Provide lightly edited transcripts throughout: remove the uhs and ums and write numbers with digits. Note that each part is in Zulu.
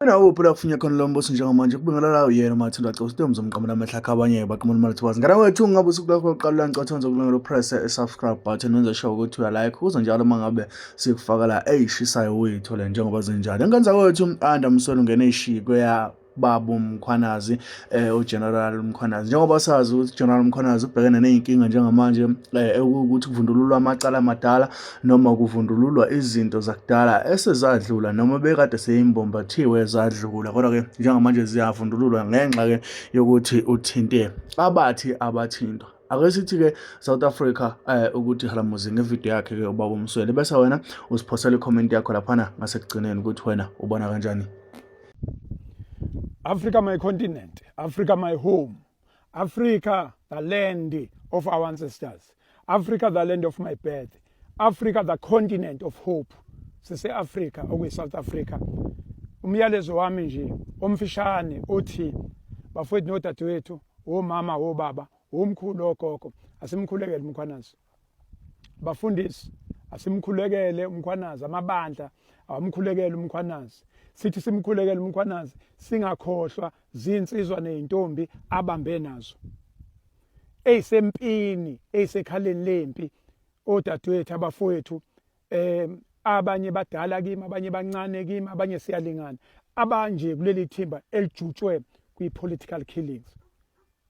Mina uphula kufunya khona lo mbuso njengamanje kubingela la uyena mathunda cha usitemza umqhamulo amehla akhabanye baqhamulo malithubazi ngara wethu ngabe usuku lakho lokuqala lancathonza kulungelo press subscribe button wenza sure ukuthi uya like uze njalo mangabe sikufaka la eyishisayo uyithole njengoba zinjalo engenza kwethu anda msolo ungene ishiko ya Babu Mkhwanazi uGeneral Mkhwanazi njengoba sazi ukuthi General Mkhwanazi ubhekene nezinkinga njengamanje ukuthi kuvundululwa amacala amadala noma kuvundululwa izinto zakudala esezadlula noma bekade seyimbombathiwe zadlula kodwa ke njengamanje ziyavundululwa ngenxa ke yokuthi uthinte abathi abathintwa. Ake sithi ke South Africa ukuthi halamuzi ngevideo yakhe ke ubaba uMswele bese wena usiphosela icomment yakho laphana ngasekugcineni ukuthi wena ubona kanjani. Africa, my continent. Africa, my home. Africa, the land of our ancestors. Africa, the land of my birth. Africa, the continent of hope. Sise Africa, South Africa. Umyalezo wami nje omfishane uthi bafowethu nodadewethu, omama, obaba, omkhulu ogogo, asimkhulekele uMkhwanazi. Bafundisi, asimkhulekele uMkhwanazi, amabandla awamkhulekele uMkhwanazi. Sithi simkhulekele uMkhwanazi singakhohlwa zinsizwa nezintombi abambe nazo eyisempini eyisekhaleni lempi odadewethu abafowethu abanye badala kimi abanye bancane kimi abanye siyalingana abanje kuleli thimba elijutshwe kwi-political killings.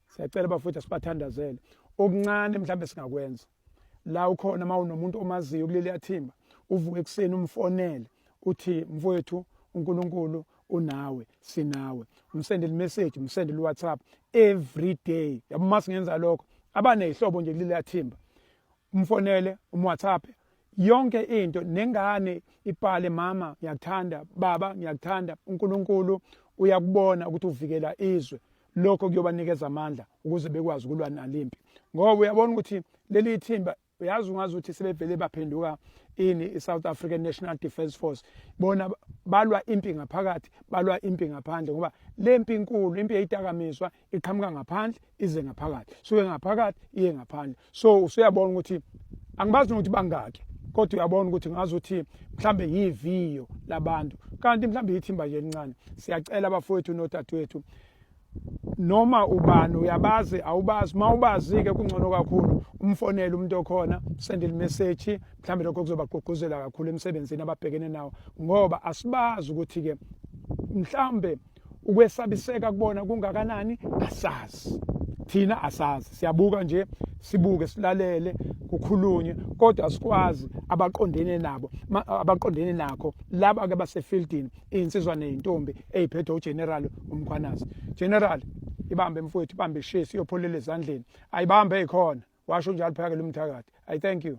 Siyacela bafowethu asibathandazele okuncane mhlambe singakwenza la ukhona mawunomuntu omaziyo kuleli thimba uvuke ekseni umfonele uthi mfowethu uNkulunkulu unawe sinawe umsendele message umsendele WhatsApp every day yabo masingenza lokho abanezihlobo nje kuleli thimba umfonele WhatsApp yonke into nengane ipale mama ngiyakuthanda baba ngiyakuthanda uNkulunkulu uyakubona ukuthi uvikela izwe lokho kuyobanikeza amandla ukuze bekwazi ukulwa nalimpi ngoba uyabona ukuthi leli thimba uyazi ungazi ukuthi sebevele baphenduka i-South African National Defence Force bona balwa impi ngaphakathi balwa impi ngaphandle ngoba lempi inkulu impi eyitakamiswa iqhamuka ngaphandle ize ngaphakathi suke ngaphakathi iye ngaphandle so usuyabona ukuthi angibazi ukuthi bangaki kodwa uyabona ukuthi ngazi ukuthi mhlambe yiviyo labantu kanti mhlambe ithimba nje elincane. Siyacela abafowethu nodadewethu noma ubani uyabazi awubazi mawubazi ke kungcono kakhulu umfonele umuntu okhona sendele message mhlambe lokho kuzobagqugquzela kakhulu emsebenzini ababhekene nawo ngoba asibazi ukuthi ke mhlambe ukwesabiseka kubona kungakanani asazi thina asazi siyabuka nje sibuke silalele kukhulunywe kodwa asikwazi abaqondene nabo abaqondene nakho laba ke basefieldini insizwa nezintombi eziphethe uGeneral uMkhwanazi. General ibambe mfowethu ibambe ishesi iyopholela ezandleni ayibambe ekhona washo njalo phaka lo mthakathi. I thank you.